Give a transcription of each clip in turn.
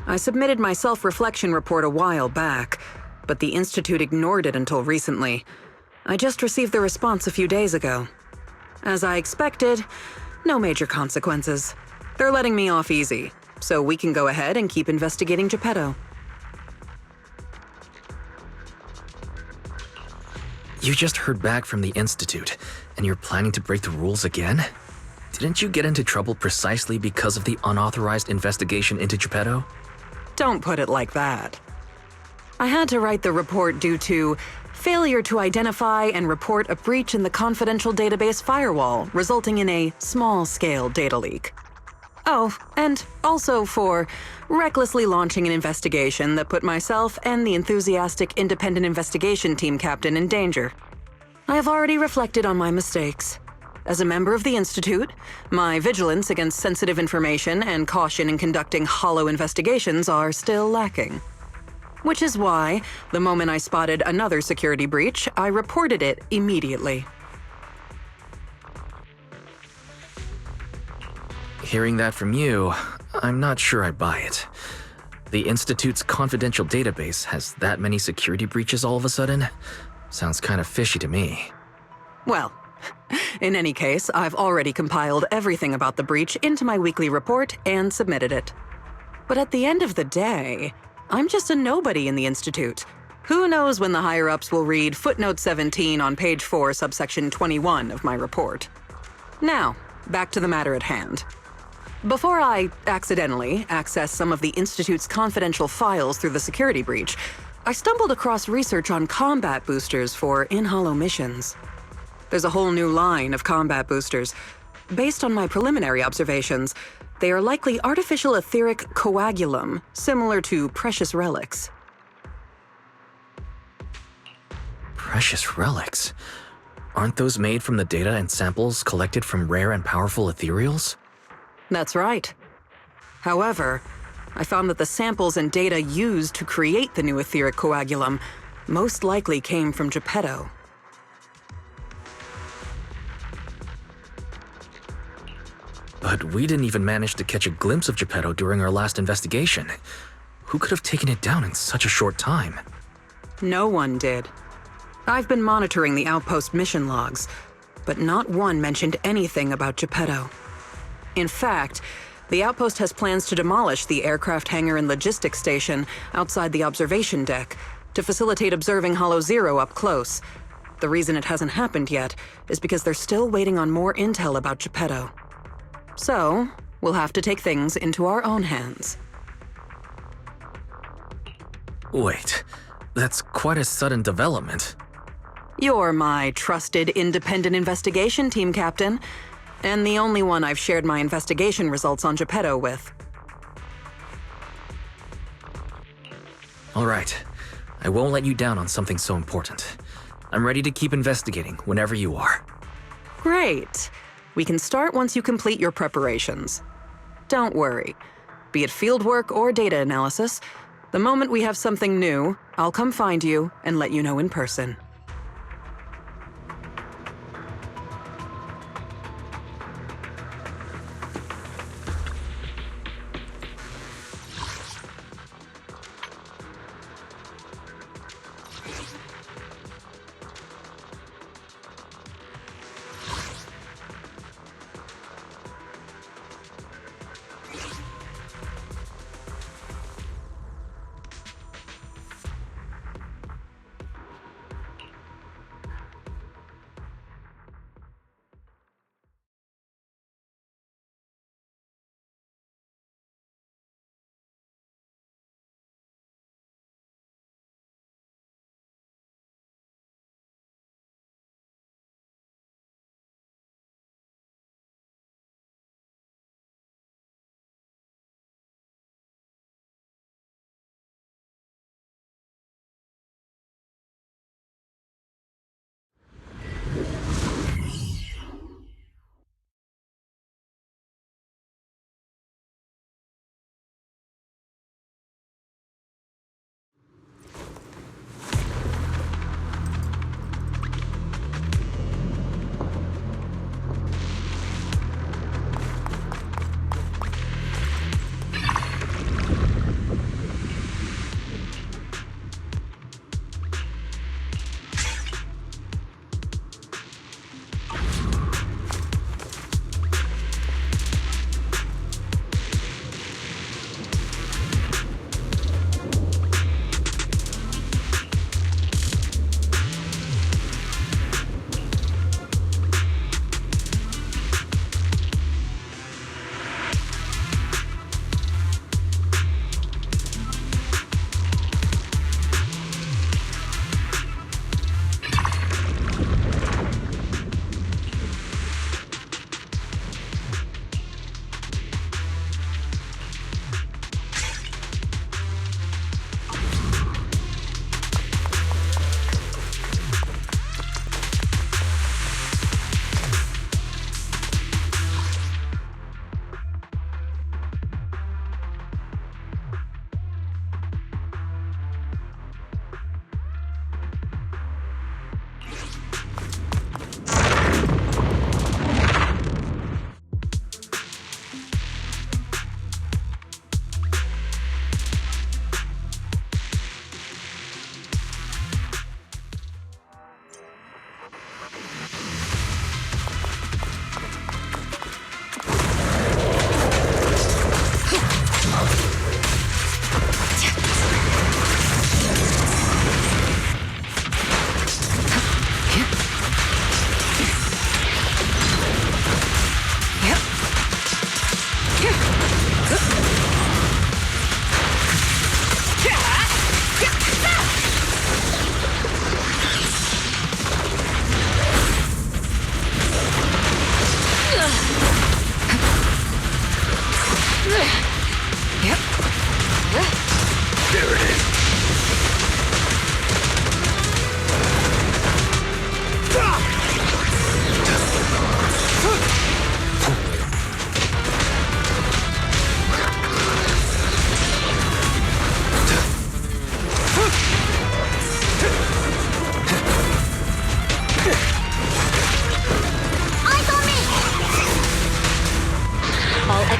I submitted my self-reflection report a while back, but the Institute ignored it until recently. I just received the response a few days ago. As I expected, no major consequences. They're letting me off easy, so we can go ahead and keep investigating Geppetto. You just heard back from the Institute, and you're planning to break the rules again? Didn't you get into trouble precisely because of the unauthorized investigation into Geppetto? Don't put it like that. I had to write the report due to failure to identify and report a breach in the confidential database firewall, resulting in a small-scale data leak. Oh, and also for recklessly launching an investigation that put myself and the enthusiastic independent investigation team captain in danger. I have already reflected on my mistakes. As a member of the Institute, my vigilance against sensitive information and caution in conducting hollow investigations are still lacking. Which is why, the moment I spotted another security breach, I reported it immediately. Hearing that from you, I'm not sure I buy it. The Institute's confidential database has that many security breaches all of a sudden? Sounds kind of fishy to me. Well, in any case, I've already compiled everything about the breach into my weekly report and submitted it. But at the end of the day, I'm just a nobody in the Institute. Who knows when the higher-ups will read footnote 17 on page 4, subsection 21 of my report. Now, back to the matter at hand. Before I accidentally accessed some of the Institute's confidential files through the security breach, I stumbled across research on combat boosters for in-hollow missions. There's a whole new line of combat boosters. Based on my preliminary observations, they are likely artificial etheric coagulum, similar to precious relics. Precious relics? Aren't those made from the data and samples collected from rare and powerful ethereals? That's right. However, I found that the samples and data used to create the new etheric coagulum most likely came from Geppetto. But we didn't even manage to catch a glimpse of Geppetto during our last investigation. Who could have taken it down in such a short time? No one did. I've been monitoring the outpost mission logs, but not one mentioned anything about Geppetto. In fact, the outpost has plans to demolish the aircraft hangar and logistics station outside the observation deck to facilitate observing Hollow Zero up close. The reason it hasn't happened yet is because they're still waiting on more intel about Geppetto. So, we'll have to take things into our own hands. Wait, that's quite a sudden development. You're my trusted independent investigation team captain, and the only one I've shared my investigation results on Geppetto with. All right, I won't let you down on something so important. I'm ready to keep investigating whenever you are. Great. We can start once you complete your preparations. Don't worry. Be it fieldwork or data analysis, the moment we have something new, I'll come find you and let you know in person.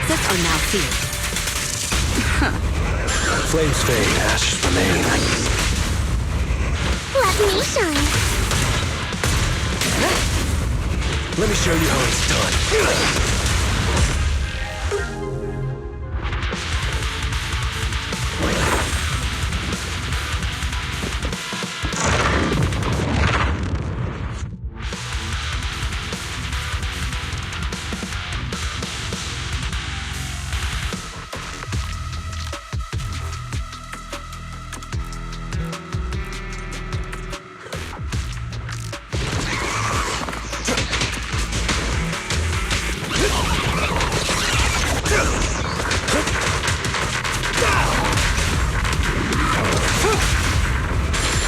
access are now sealed. Flames fade, ashes remain. Let me shine. Let me show you how it's done.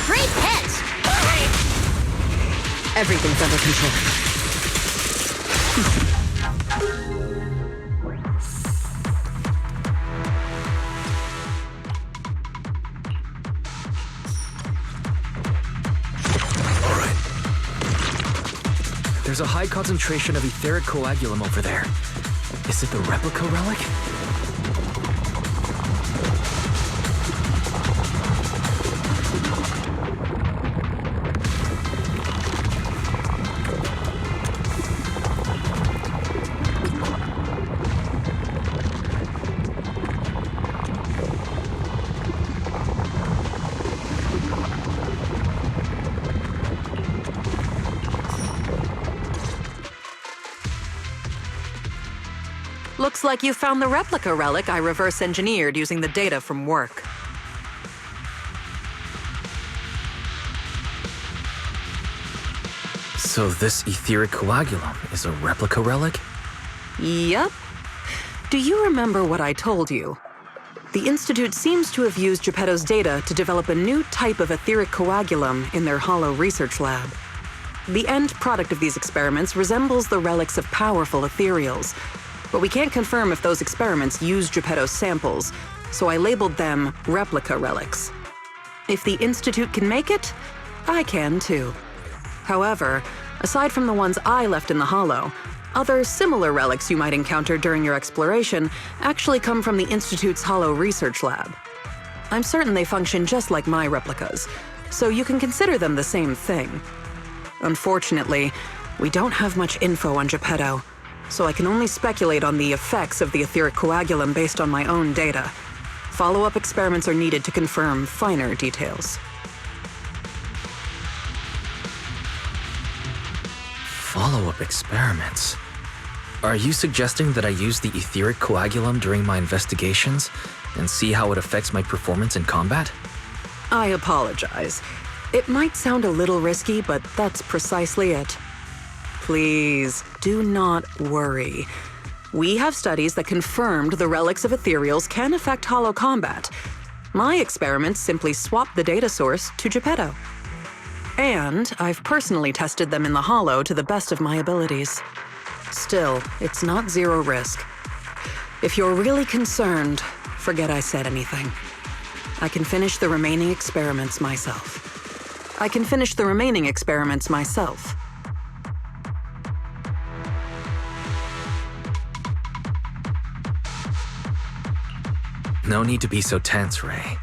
Great catch! Everything's under control. All right. There's a high concentration of etheric coagulum over there. Is it the replica relic? Looks like you found the replica relic I reverse engineered using the data from work. So this etheric coagulum is a replica relic? Yep. Do you remember what I told you? The Institute seems to have used Geppetto's data to develop a new type of etheric coagulum in their hollow research lab. The end product of these experiments resembles the relics of powerful ethereals, but we can't confirm if those experiments used Geppetto's samples, so I labeled them replica relics. If the Institute can make it, I can too. However, aside from the ones I left in the hollow, other similar relics you might encounter during your exploration actually come from the Institute's hollow research lab. I'm certain they function just like my replicas, so you can consider them the same thing. Unfortunately, we don't have much info on Geppetto, so I can only speculate on the effects of the etheric coagulum based on my own data. Follow-up experiments are needed to confirm finer details. Follow-up experiments? Are you suggesting that I use the etheric coagulum during my investigations and see how it affects my performance in combat? I apologize. It might sound a little risky, but that's precisely it. Please, do not worry. We have studies that confirmed the relics of ethereals can affect hollow combat. My experiments simply swap the data source to Geppetto. And I've personally tested them in the hollow to the best of my abilities. Still, it's not zero risk. If you're really concerned, forget I said anything. I can finish the remaining experiments myself. No need to be so tense, Ray.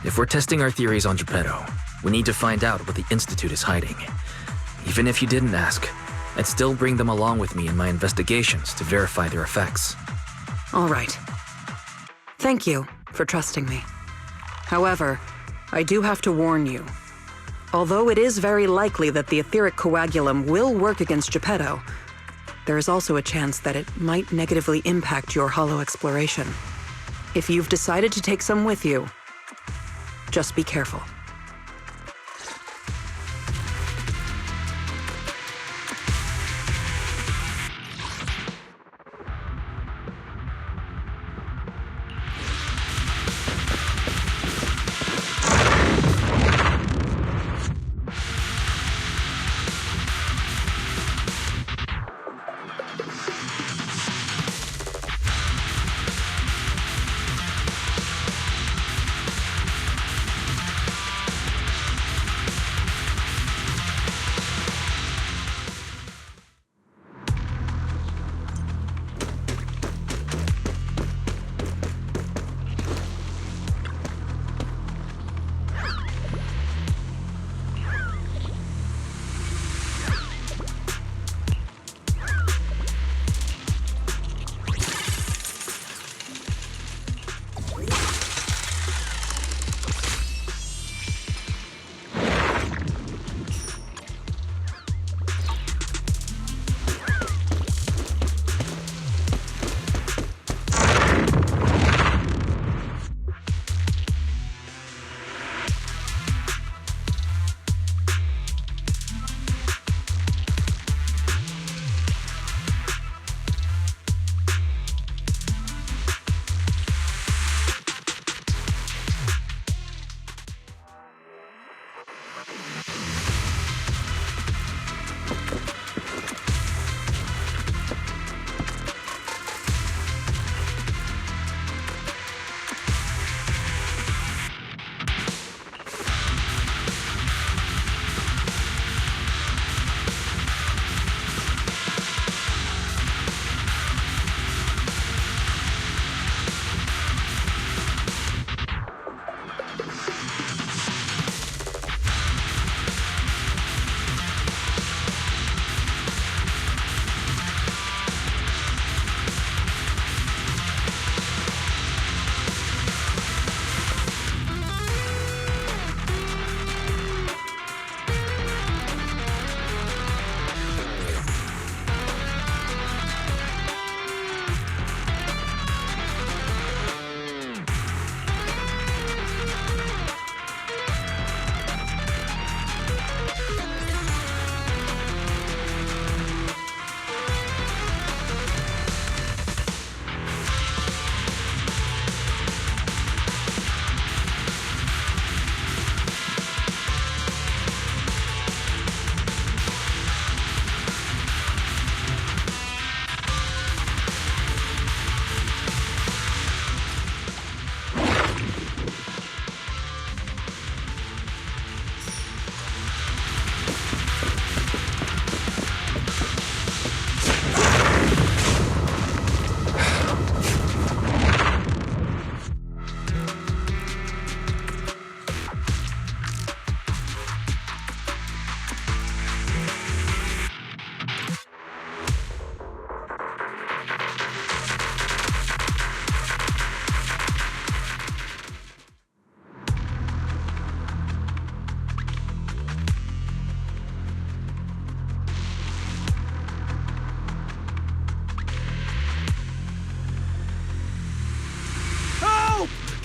If we're testing our theories on Geppetto, we need to find out what the Institute is hiding. Even if you didn't ask, I'd still bring them along with me in my investigations to verify their effects. All right. Thank you for trusting me. However, I do have to warn you. Although it is very likely that the etheric coagulum will work against Geppetto, there is also a chance that it might negatively impact your hollow exploration. If you've decided to take some with you, just be careful.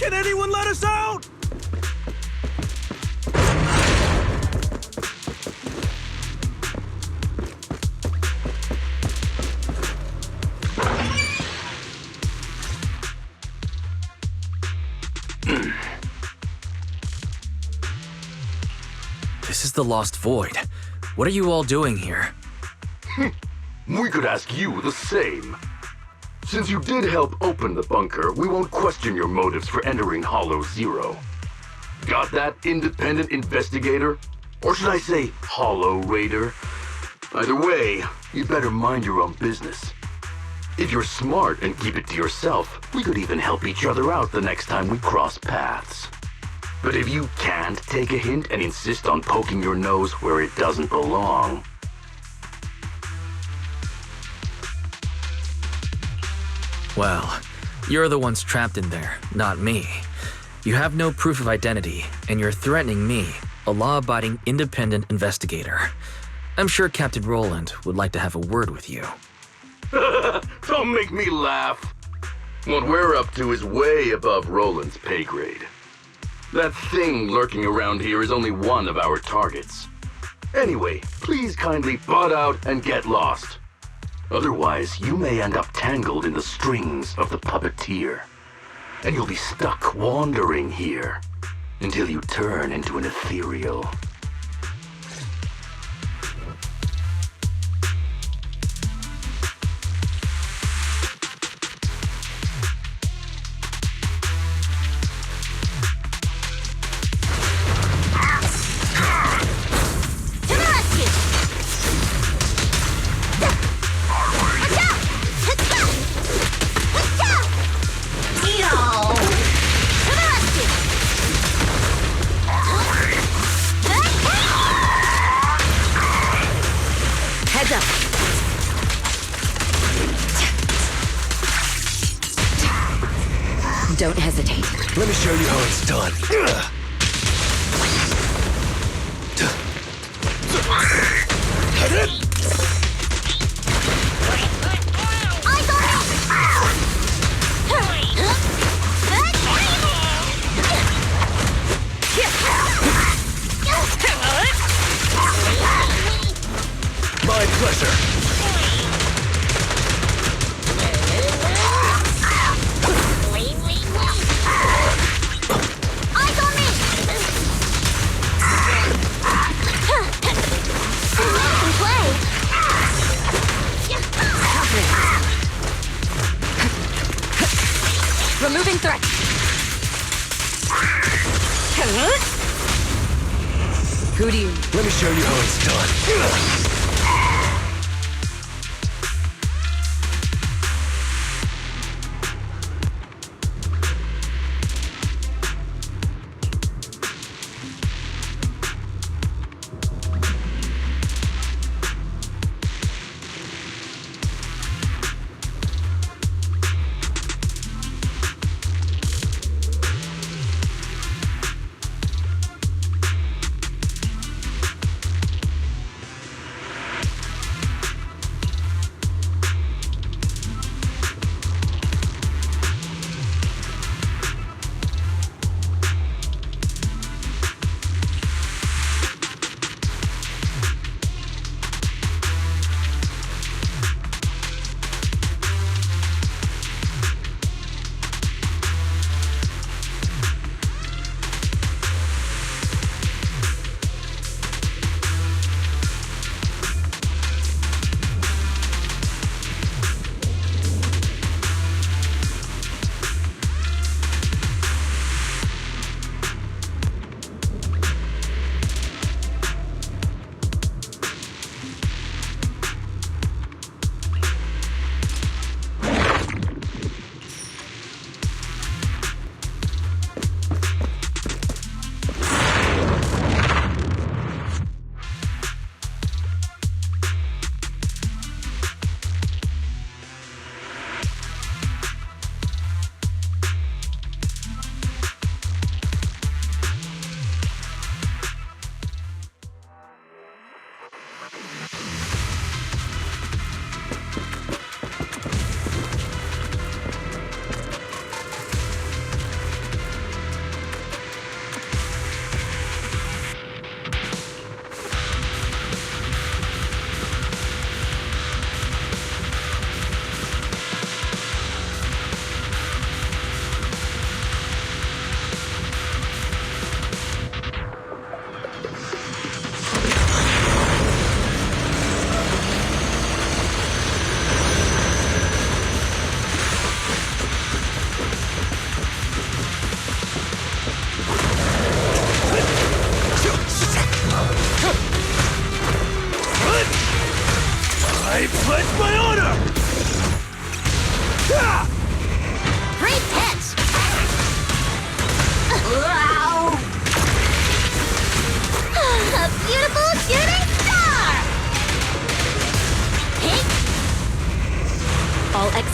Can anyone let us out? This is the Lost Void. What are you all doing here? We could ask you the same. Since you did help open the bunker, we won't question your motives for entering Hollow Zero. Got that, independent investigator? Or should I say, Hollow Raider? Either way, you better mind your own business. If you're smart and keep it to yourself, we could even help each other out the next time we cross paths. But if you can't take a hint and insist on poking your nose where it doesn't belong... Well, you're the ones trapped in there, not me. You have no proof of identity, and you're threatening me, a law-abiding independent investigator. I'm sure Captain Roland would like to have a word with you. Don't make me laugh. What we're up to is way above Roland's pay grade. That thing lurking around here is only one of our targets. Anyway, please kindly butt out and get lost. Otherwise, you may end up tangled in the strings of the puppeteer. And you'll be stuck wandering here until you turn into an ethereal. Don't hesitate. Let me show you how it's done. My pleasure. Removing threat. Who do you... Let me show you how it's done.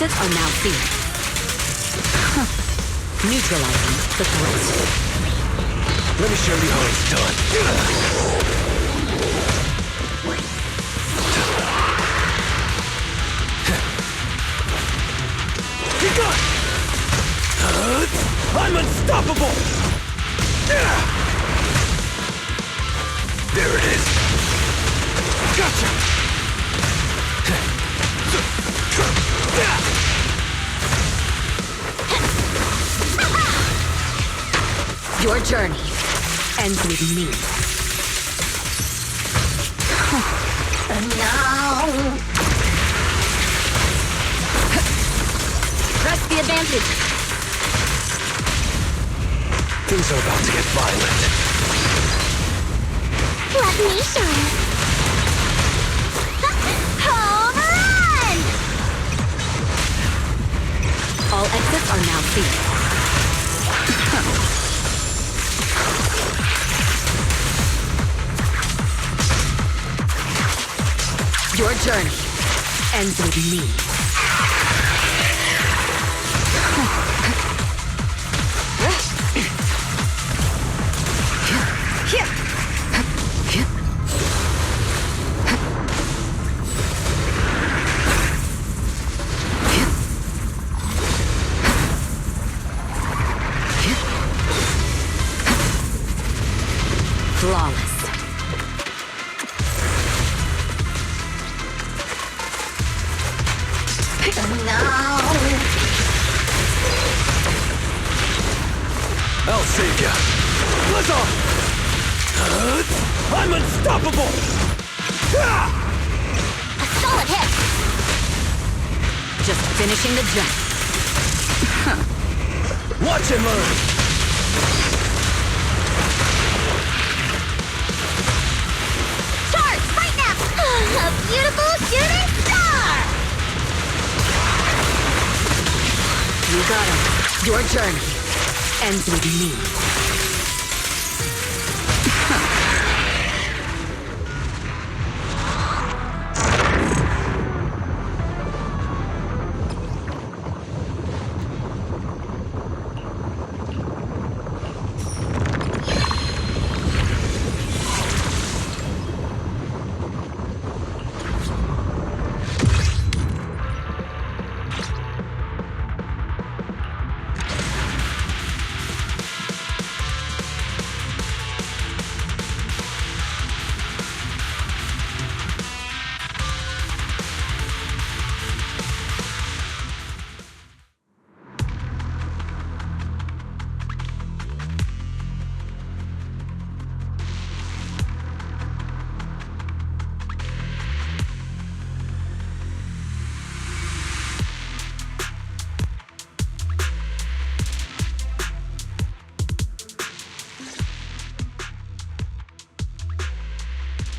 exits are now seen. Neutralizing the threat. Let me show you how it's done. Be gone! I'm unstoppable! There it is! Gotcha! Your journey ends with me. No! Press the advantage. Things are about to get violent. Let me show you. Home run! All exits are now seen. Your journey ends with me. Flawless. I'll save ya. Let's on! I'm unstoppable! A solid hit. Just finishing the jump. Watch and learn! Charge right now. A beautiful shooting star. You got him. Your journey ends with me.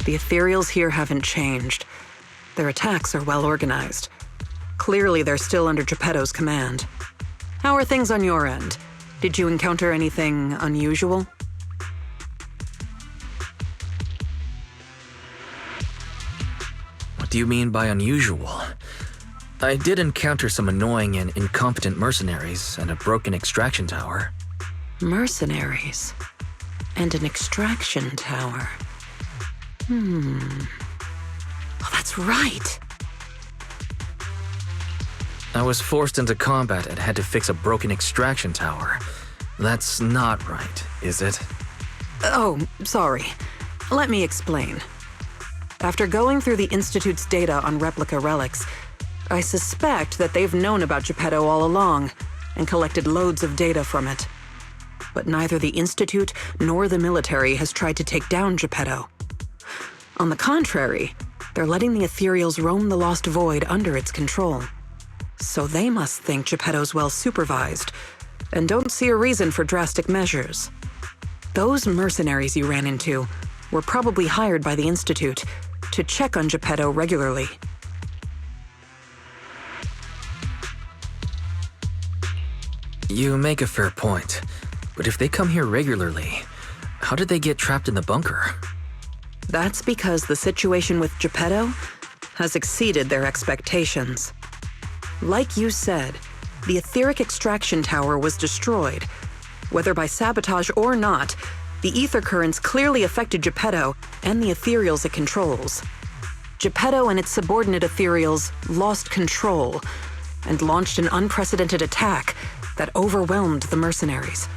The ethereals here haven't changed. Their attacks are well organized. Clearly, they're still under Geppetto's command. How are things on your end? Did you encounter anything unusual? What do you mean by unusual? I did encounter some annoying and incompetent mercenaries and a broken extraction tower. Mercenaries. And an extraction tower. Oh, that's right. I was forced into combat and had to fix a broken extraction tower. That's not right, is it? Oh, sorry. Let me explain. After going through the Institute's data on replica relics, I suspect that they've known about Geppetto all along and collected loads of data from it. But neither the Institute nor the military has tried to take down Geppetto. On the contrary, they're letting the ethereals roam the Lost Void under its control. So they must think Geppetto's well supervised and don't see a reason for drastic measures. Those mercenaries you ran into were probably hired by the Institute to check on Geppetto regularly. You make a fair point, but if they come here regularly, how did they get trapped in the bunker? That's because the situation with Geppetto has exceeded their expectations. Like you said, the etheric extraction tower was destroyed. Whether by sabotage or not, the ether currents clearly affected Geppetto and the ethereals it controls. Geppetto and its subordinate ethereals lost control and launched an unprecedented attack that overwhelmed the mercenaries.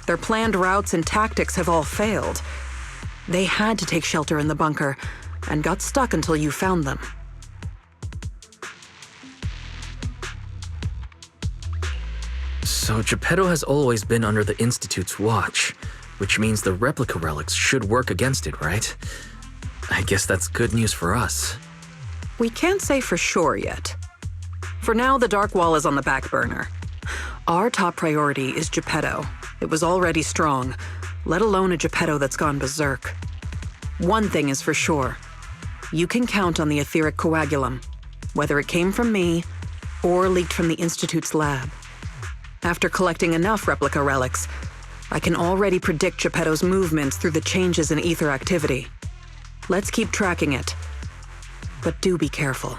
Their planned routes and tactics have all failed. They had to take shelter in the bunker and got stuck until you found them. So Geppetto has always been under the Institute's watch, which means the replica relics should work against it, right? I guess that's good news for us. We can't say for sure yet. For now, the Dark Wall is on the back burner. Our top priority is Geppetto. It was already strong, let alone a Geppetto that's gone berserk. One thing is for sure. You can count on the etheric coagulum, whether it came from me or leaked from the Institute's lab. After collecting enough replica relics, I can already predict Geppetto's movements through the changes in ether activity. Let's keep tracking it. But do be careful.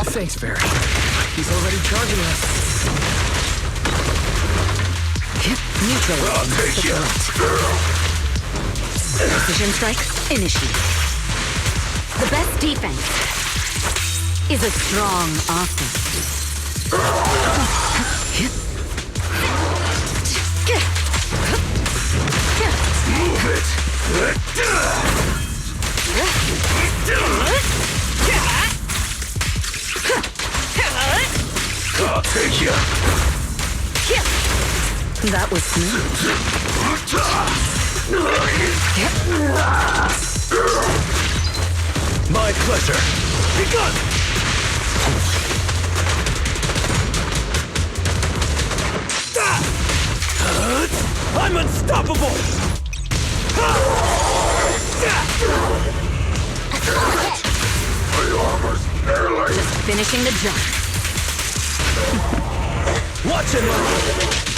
Thanks, Barry. He's already charging us. Neutral. I'll take you. Precision strike initiated. The best defense is a strong offense. Move it. I'll take you. That was smooth. My pleasure. Begun. I'm unstoppable. Just finishing the job. Watch it, Mom.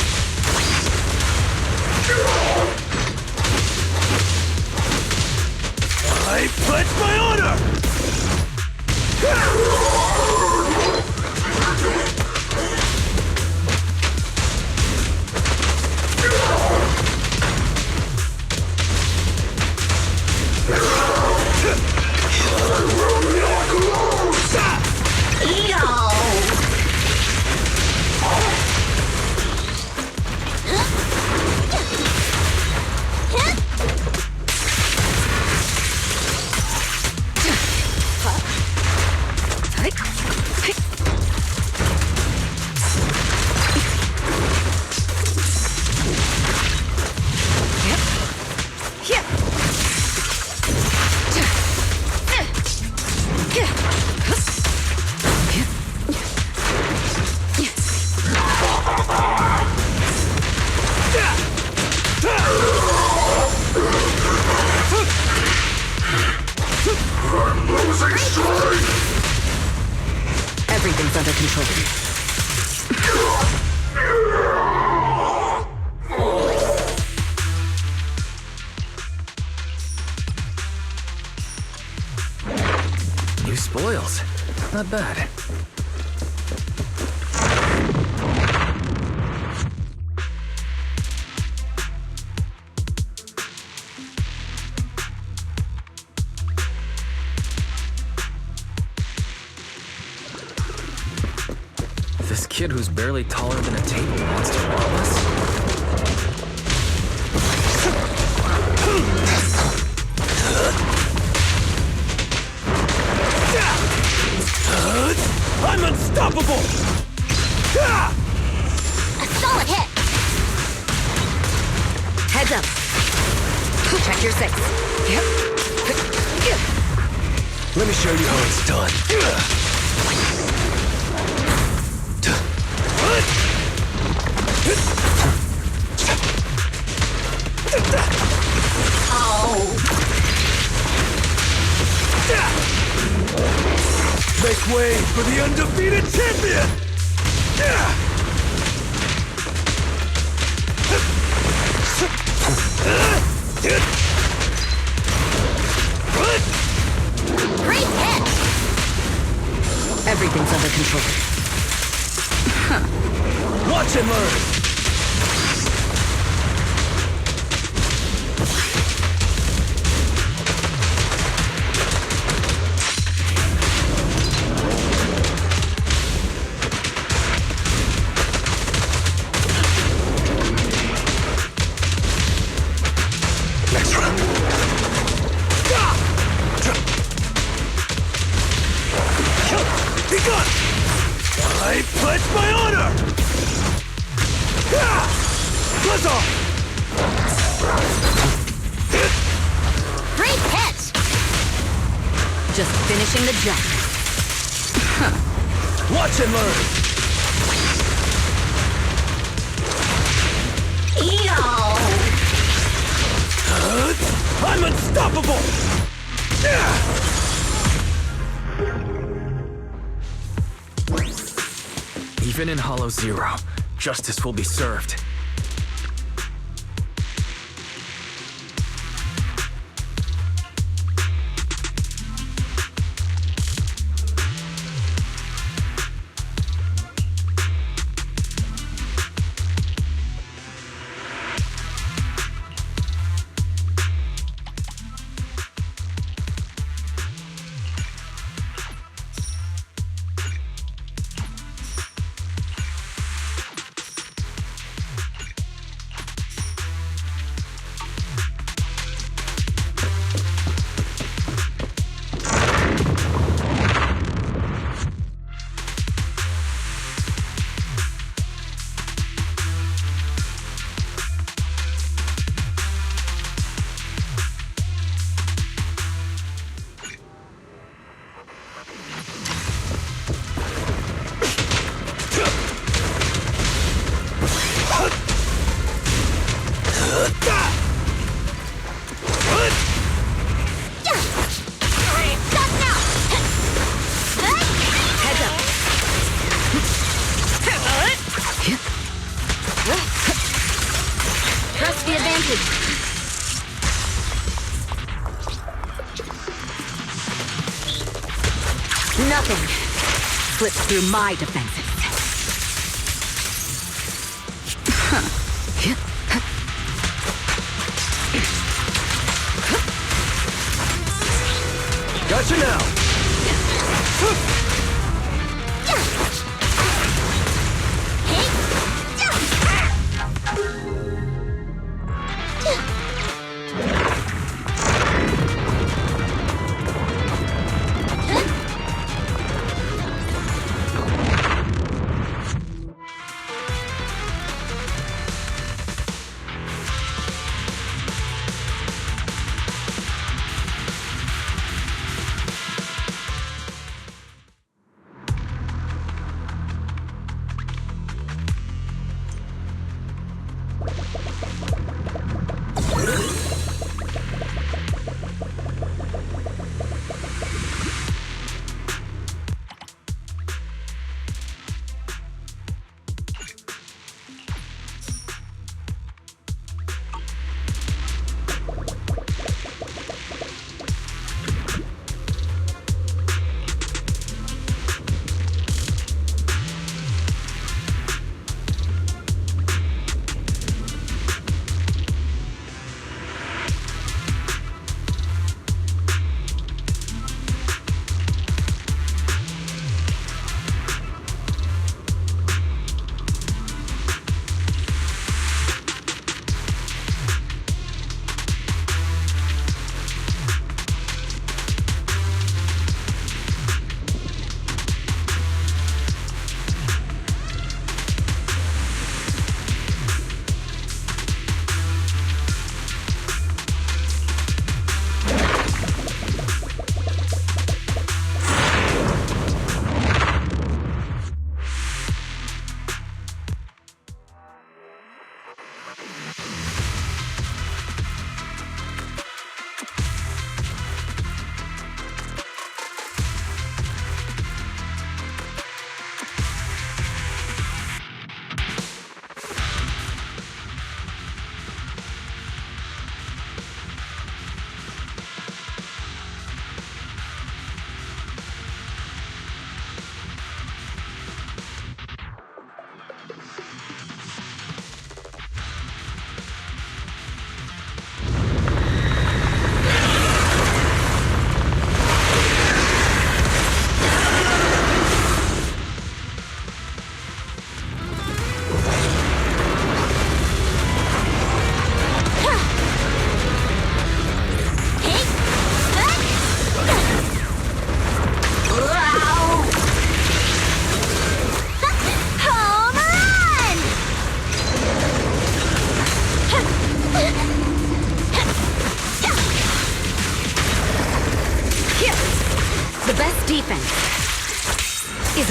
I pledge my honor! Everything's under control. New spoils. Not bad. This kid who's barely taller than a table wants to rob us? I'm unstoppable! A solid hit! Heads up. Check your six. Yep. Let me show you how it's done. Make way for the undefeated champion! Great hit! Everything's under control. Watch and learn! Next round. Be gone! I pledge my honor! Buzz off! Great hit! Just finishing the job. Watch and learn! I'm unstoppable! Even in Hollow Zero, justice will be served. Press the advantage. Nothing slips through my defenses. Gotcha now!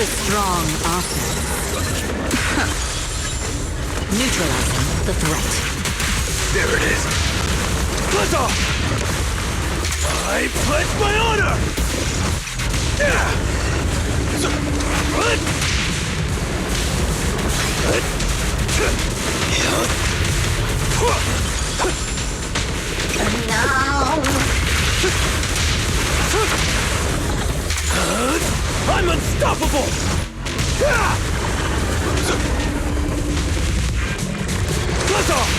a strong offense. Neutralizing the threat. There it is. Blast off! I pledge my honor! I'm unstoppable! Blast off!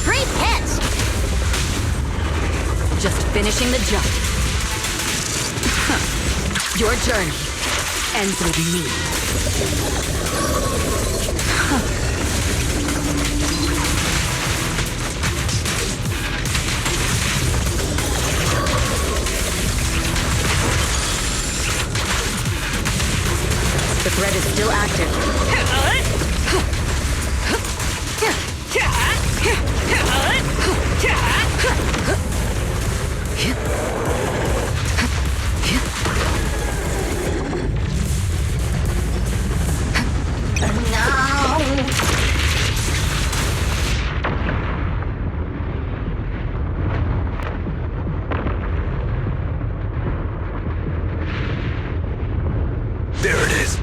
Great hit! Just finishing the jump. Your journey ends with me. The threat is still active. There it is.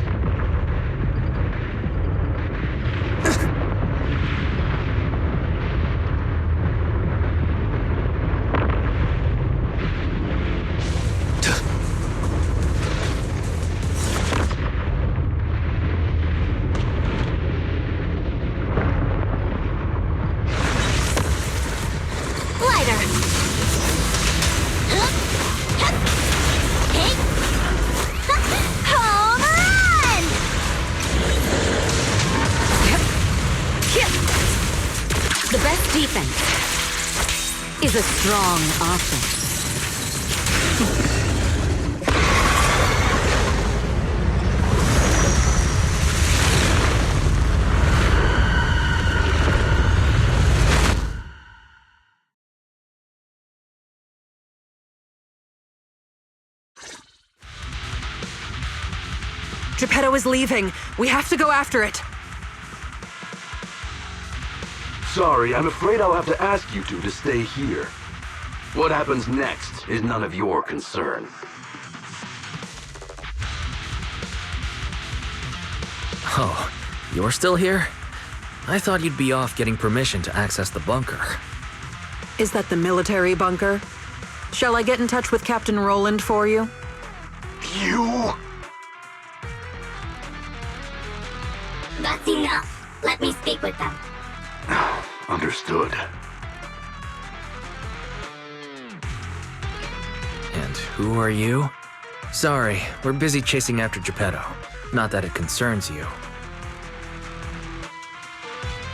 Lighter! Home run! The best defense is a strong offense. Geppetto is leaving. We have to go after it. Sorry, I'm afraid I'll have to ask you two to stay here. What happens next is none of your concern. Oh, you're still here? I thought you'd be off getting permission to access the bunker. Is that the military bunker? Shall I get in touch with Captain Roland for you? You? That's enough. Let me speak with them. Understood. And who are you? Sorry, we're busy chasing after Geppetto. Not that it concerns you.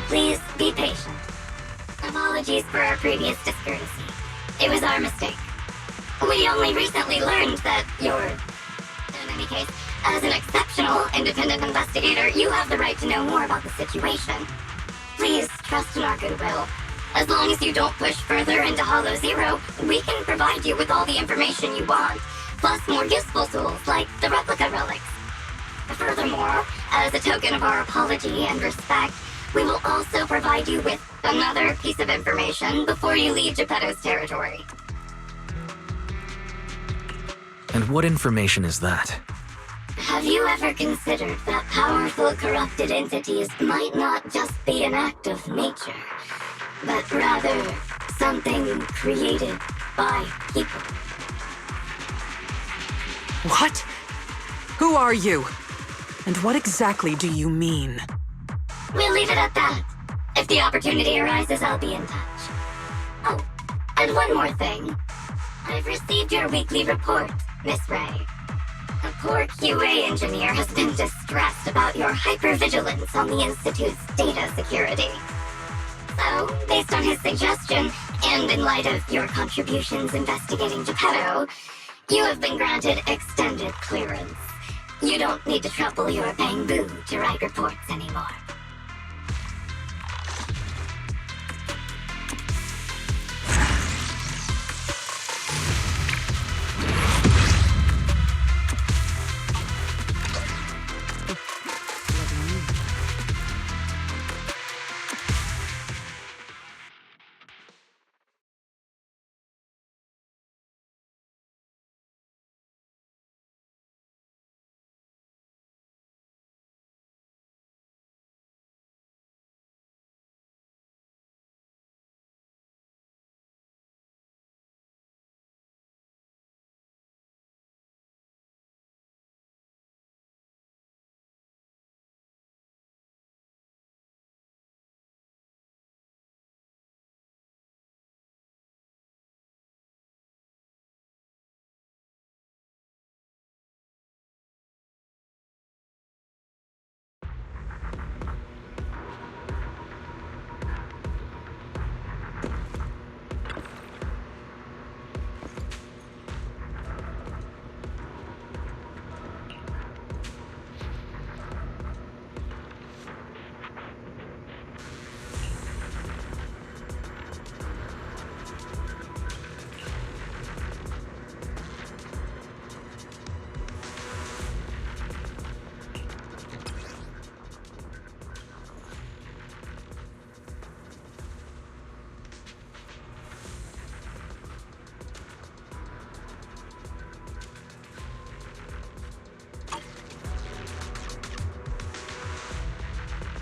Please be patient. Apologies for our previous discourtesy. It was our mistake. We only recently learned that you're... In any case, as an exceptional independent investigator, you have the right to know more about the situation. Please trust in our goodwill. As long as you don't push further into Hollow Zero, we can provide you with all the information you want, plus more useful tools like the replica relics. Furthermore, as a token of our apology and respect, we will also provide you with another piece of information before you leave Geppetto's territory. And what information is that? Have you ever considered that powerful corrupted entities might not just be an act of nature, but rather something created by people? What? Who are you? And what exactly do you mean? We'll leave it at that. If the opportunity arises, I'll be in touch. Oh, and one more thing. I've received your weekly report, Miss Ray. A poor QA engineer has been distressed about your hypervigilance on the Institute's data security. So, based on his suggestion, and in light of your contributions investigating Geppetto, you have been granted extended clearance. You don't need to trouble your bamboo to write reports anymore.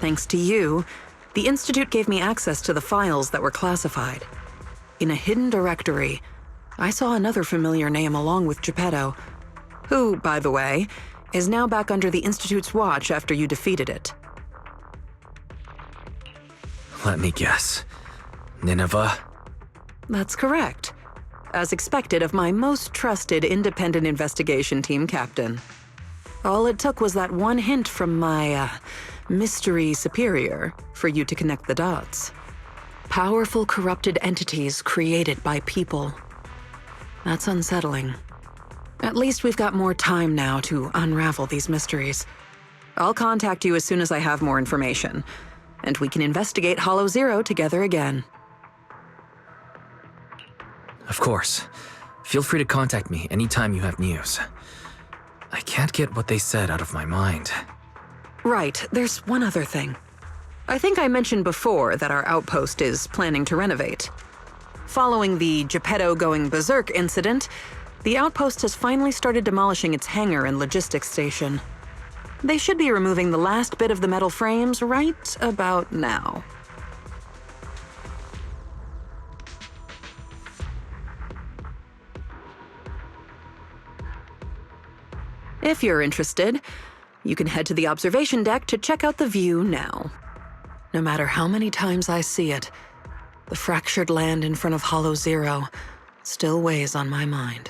thanks to you, the Institute gave me access to the files that were classified. In a hidden directory, I saw another familiar name along with Geppetto, who, by the way, is now back under the Institute's watch after you defeated it. Let me guess. Nineveh? That's correct. As expected of my most trusted independent investigation team captain. All it took was that one hint from my, mystery superior for you to connect the dots. Powerful corrupted entities created by people. That's unsettling. At least we've got more time now to unravel these mysteries. I'll contact you as soon as I have more information, and we can investigate Hollow Zero together again. Of course. Feel free to contact me anytime you have news. I can't get what they said out of my mind. Right, there's one other thing. I think I mentioned before that our outpost is planning to renovate. Following the Geppetto going berserk incident, the outpost has finally started demolishing its hangar and logistics station. They should be removing the last bit of the metal frames right about now. If you're interested, you can head to the observation deck to check out the view now. No matter how many times I see it, the fractured land in front of Hollow Zero still weighs on my mind.